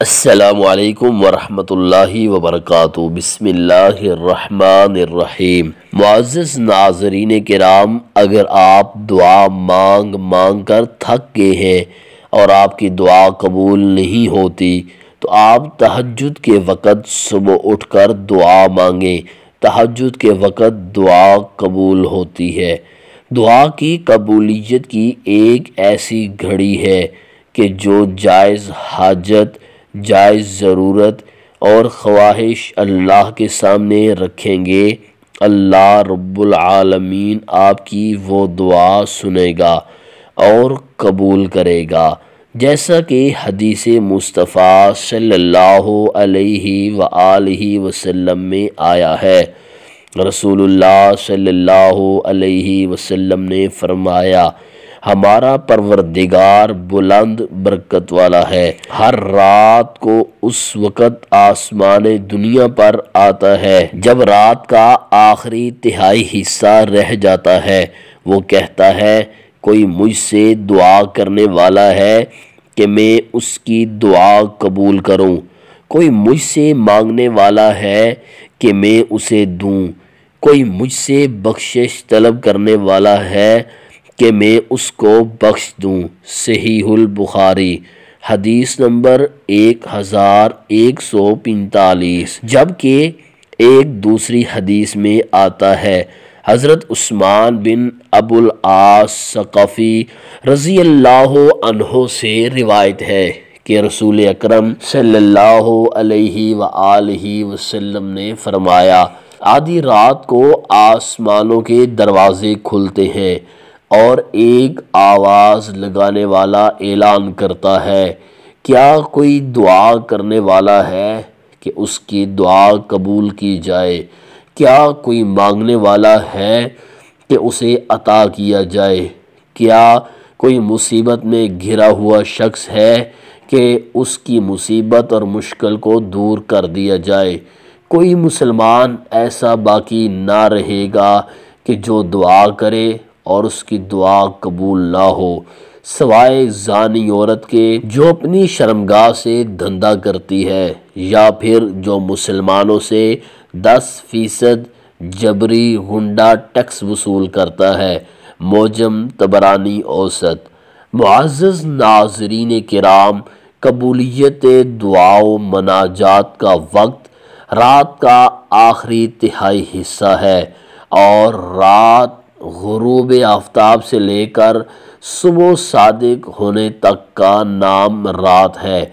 السلام علیکم ورحمۃ اللہ وبرکاتہ۔ بسم اللہ الرحمن الرحیم۔ معزز ناظرین کرام، اگر آپ دعا مانگ کر تھک گئے ہیں اور آپ کی دعا قبول نہیں ہوتی تو آپ تہجد کے وقت صبح اٹھ کر دعا مانگیں۔ تہجد کے وقت دعا قبول ہوتی ہے۔ دعا کی قبولیت کی ایک ایسی گھڑی ہے کہ جو جائز حاجت، جائز ضرورت اور خواہش اللہ کے سامنے رکھیں گے، اللہ رب العالمین آپ کی وہ دعا سنے گا اور قبول کرے گا، جیسا کہ حدیث مصطفیٰ صلی اللہ علیہ وآلہ وسلم میں آیا ہے۔ رسول اللہ صلی اللہ علیہ وسلم نے فرمایا، ہمارا پروردگار بلند برکت والا ہے، ہر رات کو اس وقت آسمان دنیا پر آتا ہے جب رات کا آخری تہائی حصہ رہ جاتا ہے۔ وہ کہتا ہے، کوئی مجھ سے دعا کرنے والا ہے کہ میں اس کی دعا قبول کروں، کوئی مجھ سے مانگنے والا ہے کہ میں اسے دوں، کوئی مجھ سے بخشش طلب کرنے والا ہے کہ میں اس کو بخش دوں۔ صحیح البخاری، حدیث نمبر 1145۔ جبکہ ایک دوسری حدیث میں آتا ہے، حضرت عثمان بن ابو العاص ثقفی رضی اللہ عنہ سے روایت ہے کہ رسول اکرم صلی اللہ علیہ وآلہ وسلم نے فرمایا، آدھی رات کو آسمانوں کے دروازے کھلتے ہیں اور ایک آواز لگانے والا اعلان کرتا ہے، کیا کوئی دعا کرنے والا ہے کہ اس کی دعا قبول کی جائے؟ کیا کوئی مانگنے والا ہے کہ اسے عطا کیا جائے؟ کیا کوئی مصیبت میں گھرا ہوا شخص ہے کہ اس کی مصیبت اور مشکل کو دور کر دیا جائے؟ کوئی مسلمان ایسا باقی نہ رہے گا کہ جو دعا کرے اور اس کی دعا قبول نہ ہو، سوائے زانی عورت کے جو اپنی شرمگاہ سے دھندہ کرتی ہے، یا پھر جو مسلمانوں سے 10% جبری غنڈہ ٹیکس وصول کرتا ہے۔ معجم طبرانی اوسط۔ معزز ناظرین کرام، قبولیت دعا و مناجات کا وقت رات کا آخری تہائی حصہ ہے، اور رات غروب آفتاب سے لے کر صبح صادق ہونے تک کا نام رات ہے۔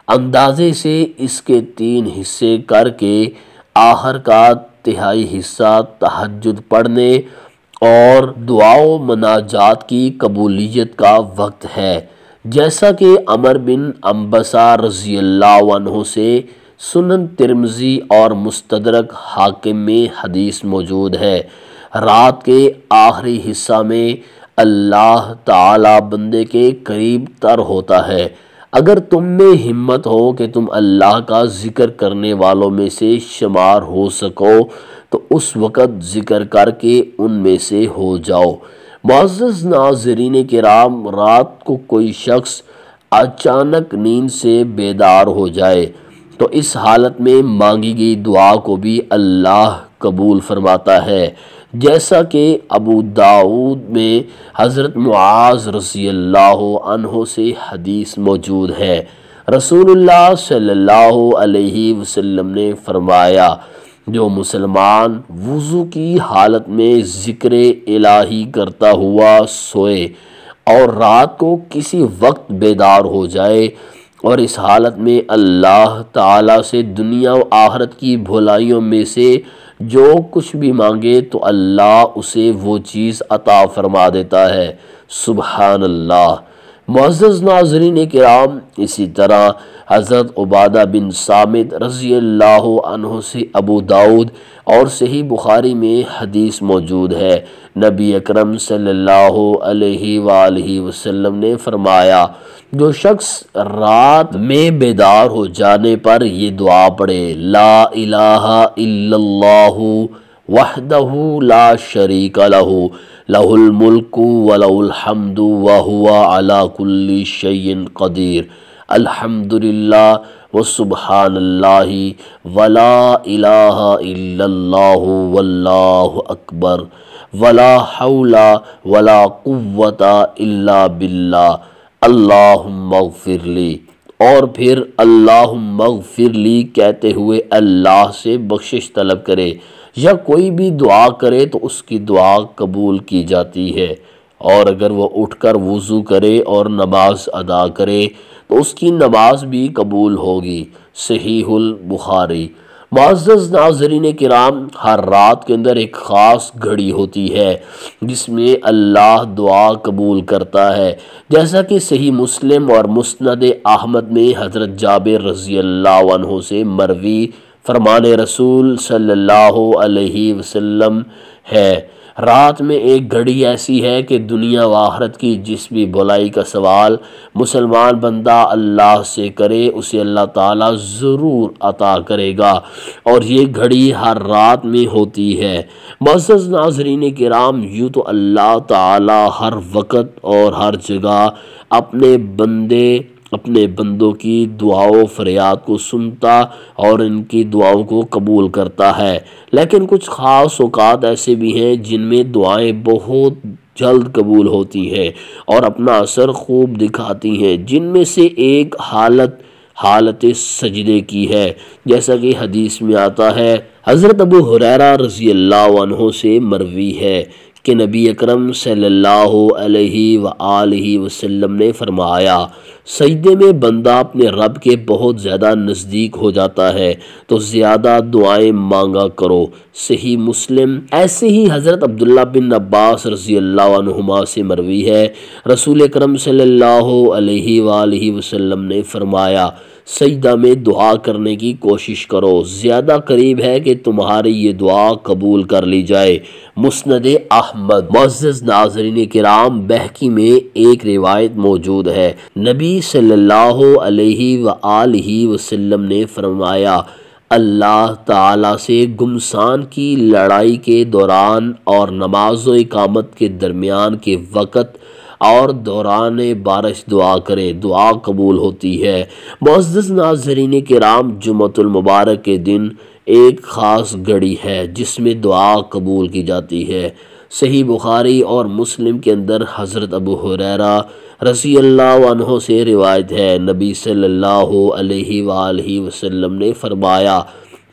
اندازے سے اس کے 3 حصے کر کے آخر کا تہائی حصہ تہجد پڑھنے اور دعا و مناجات کی قبولیت کا وقت ہے، جیسا کہ عمر بن انبسہ رضی اللہ عنہ سے سنن ترمذی اور مستدرک حاکم میں حدیث موجود ہے۔ رات کے آخری حصہ میں اللہ تعالی بندے کے قریب تر ہوتا ہے۔ اگر تم میں ہمت ہو کہ تم اللہ کا ذکر کرنے والوں میں سے شمار ہو سکو تو اس وقت ذکر کر کے ان میں سے ہو جاؤ۔ معزز ناظرین کرام، رات کو کوئی شخص اچانک نیند سے بیدار ہو جائے تو اس حالت میں مانگی گئی دعا کو بھی اللہ قبول فرماتا ہے، جیسا کہ ابو داؤد میں حضرت معاذ رضی اللہ عنہ سے حدیث موجود ہے۔ رسول اللہ صلی اللہ علیہ وسلم نے فرمایا، جو مسلمان وضو کی حالت میں ذکر الہی کرتا ہوا سوئے اور رات کو کسی وقت بیدار ہو جائے اور اس حالت میں اللہ تعالیٰ سے دنیا و آخرت کی بھلائیوں میں سے جو کچھ بھی مانگے تو اللہ اسے وہ چیز عطا فرما دیتا ہے۔ سبحان اللہ۔ معزز ناظرین کرام، اسی طرح حضرت عبادہ بن صامت رضی اللہ عنہ سے ابو داؤد اور صحیح بخاری میں حدیث موجود ہے، نبی اکرم صلی اللہ علیہ وآلہ وسلم نے فرمایا، جو شخص رات میں بیدار ہو جانے پر یہ دعا پڑھے، لا الہ الا اللہ وحدہ لا شریک لہ، لہ الملک ولہ الحمد وہو علی کل شیء قدیر، الحمدللہ وسبحان اللہ ولا الہ الا اللہ واللہ اکبر ولا حول ولا قوت الا باللہ اللہم اغفر لی، اور پھر اللہم اغفر لی کہتے ہوئے اللہ سے بخشش طلب کرے، یا کوئی بھی دعا کرے تو اس کی دعا قبول کی جاتی ہے۔ اور اگر وہ اٹھ کر وضو کرے اور نماز ادا کرے تو اس کی نماز بھی قبول ہوگی۔ صحیح البخاری۔ معزز ناظرین کرام، ہر رات کے اندر ایک خاص گھڑی ہوتی ہے جس میں اللہ دعا قبول کرتا ہے، جیسا کہ صحیح مسلم اور مسند احمد میں حضرت جابر رضی اللہ عنہ سے مروی فرمان رسول صلی اللہ علیہ وسلم ہے، رات میں ایک گھڑی ایسی ہے کہ دنیا و آخرت کی جس بھی بھلائی کا سوال مسلمان بندہ اللہ سے کرے اسے اللہ تعالیٰ ضرور عطا کرے گا، اور یہ گھڑی ہر رات میں ہوتی ہے۔ معزز ناظرین کرام، یوں تو اللہ تعالیٰ ہر وقت اور ہر جگہ اپنے بندوں کی دعا و فریاد کو سنتا اور ان کی دعاؤں کو قبول کرتا ہے، لیکن کچھ خاص اوقات ایسے بھی ہیں جن میں دعائیں بہت جلد قبول ہوتی ہیں اور اپنا اثر خوب دکھاتی ہیں، جن میں سے ایک حالت سجدے کی ہے، جیسا کہ حدیث میں آتا ہے۔ حضرت ابو ہریرہ رضی اللہ عنہ سے مروی ہے کہ نبی اکرم صلی اللہ علیہ وآلہ وسلم نے فرمایا، سجدے میں بندہ اپنے رب کے بہت زیادہ نزدیک ہو جاتا ہے تو زیادہ دعائیں مانگا کرو۔ صحیح مسلم۔ ایسے ہی حضرت عبداللہ بن عباس رضی اللہ عنہما سے مروی ہے، رسول اکرم صلی اللہ علیہ وآلہ وسلم نے فرمایا، سجدہ میں دعا کرنے کی کوشش کرو، زیادہ قریب ہے کہ تمہاری یہ دعا قبول کر لی جائے۔ مسند احمد۔ معزز ناظرین کرام، بہقی میں ایک روایت موجود ہے، نبی صلی اللہ علیہ وآلہ وسلم نے فرمایا، اللہ تعالیٰ سے گمسان کی لڑائی کے دوران اور نماز و اقامت کے درمیان کے وقت اور دوران بارش دعا کرے، دعا قبول ہوتی ہے۔ معزز ناظرین کرام، جمعۃ المبارک کے دن ایک خاص گھڑی ہے جس میں دعا قبول کی جاتی ہے۔ صحیح بخاری اور مسلم کے اندر حضرت ابو ہریرہ رضی اللہ عنہ سے روایت ہے، نبی صلی اللہ علیہ وآلہ وسلم نے فرمایا،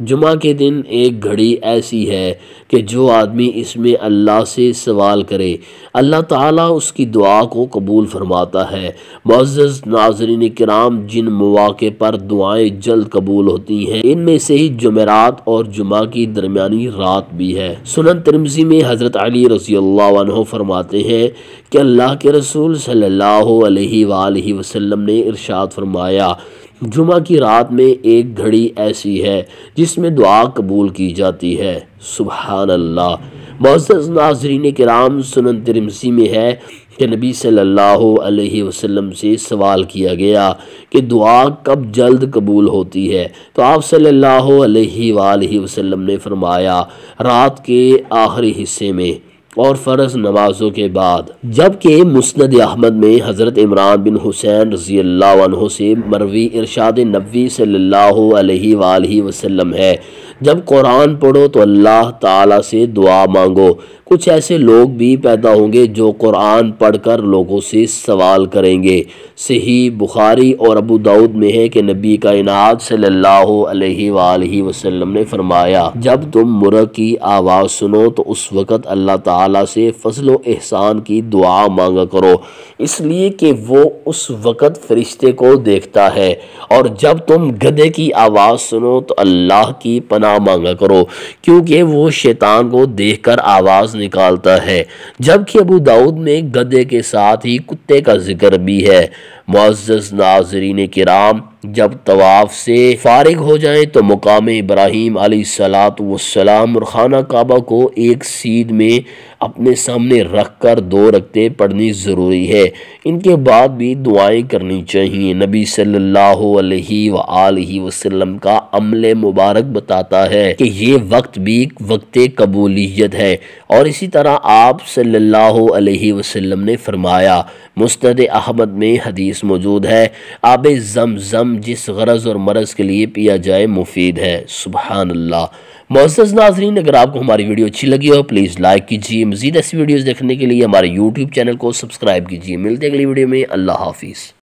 جمعہ کے دن ایک گھڑی ایسی ہے کہ جو آدمی اس میں اللہ سے سوال کرے اللہ تعالیٰ اس کی دعا کو قبول فرماتا ہے۔ معزز ناظرین کرام، جن مواقع پر دعائیں جلد قبول ہوتی ہیں ان میں سے ہی جمعرات اور جمعہ کی درمیانی رات بھی ہے۔ سنن ترمذی میں حضرت علی رضی اللہ عنہ فرماتے ہیں کہ اللہ کے رسول صلی اللہ علیہ وآلہ وسلم نے ارشاد فرمایا، جمعہ کی رات میں ایک گھڑی ایسی ہے جس میں دعا قبول کی جاتی ہے۔ سبحان اللہ۔ معزز ناظرین کرام، سنن ترمذی میں ہے کہ نبی صلی اللہ علیہ وسلم سے سوال کیا گیا کہ دعا کب جلد قبول ہوتی ہے، تو آپ صلی اللہ علیہ وآلہ وسلم نے فرمایا، رات کے آخری حصے میں اور فرض نمازوں کے بعد۔ جبکہ مسند احمد میں حضرت عمران بن حسین رضی اللہ عنہ سے مروی ارشاد نبوی صلی اللہ علیہ وآلہ وسلم ہے، جب قرآن پڑھو تو اللہ تعالیٰ سے دعا مانگو، کچھ ایسے لوگ بھی پیدا ہوں گے جو قرآن پڑھ کر لوگوں سے سوال کریں گے۔ صحیح بخاری اور ابو داؤد میں ہے کہ نبی کائنات صلی اللہ علیہ وآلہ وسلم نے فرمایا، جب تم مرغ کی آواز سنو تو اس وقت اللہ تعالیٰ سے فضل و احسان کی دعا مانگا کرو، اس لیے کہ وہ اس وقت فرشتے کو دیکھتا ہے، اور جب تم گدھے کی آواز سنو تو اللہ کی پناہ مانگا کرو، کیونکہ وہ شیطان کو دیکھ کر آواز نکالتا ہے۔ جبکہ ابو داؤد میں گدھے کے ساتھ ہی کتے کا ذکر بھی ہے۔ معزز ناظرین کرام، جب طواف سے فارغ ہو جائیں تو مقام ابراہیم علیہ السلام اور خانہ کعبہ کو ایک سیدھ میں اپنے سامنے رکھ کر 2 رکعتیں پڑھنی ضروری ہے۔ ان کے بعد بھی دعائیں کرنی چاہیے۔ نبی صلی اللہ علیہ وآلہ وسلم کا عمل مبارک بتاتا ہے کہ یہ وقت بھی وقت قبولیت ہے، اور اسی طرح آپ صلی اللہ علیہ وسلم نے فرمایا، مسند احمد میں حدیث حدیث موجود ہے، آب زمزم جس غرض اور مرض کے لیے پیا جائے مفید ہے۔ سبحان اللہ۔ معزز ناظرین، اگر آپ کو ہماری ویڈیو اچھی لگی ہو پلیز لائک کیجیے، مزید ایسی ویڈیوز دیکھنے کے لیے ہمارے یوٹیوب چینل کو سبسکرائب کیجیے۔ ملتے ہیں اگلی ویڈیو میں، اللہ حافظ۔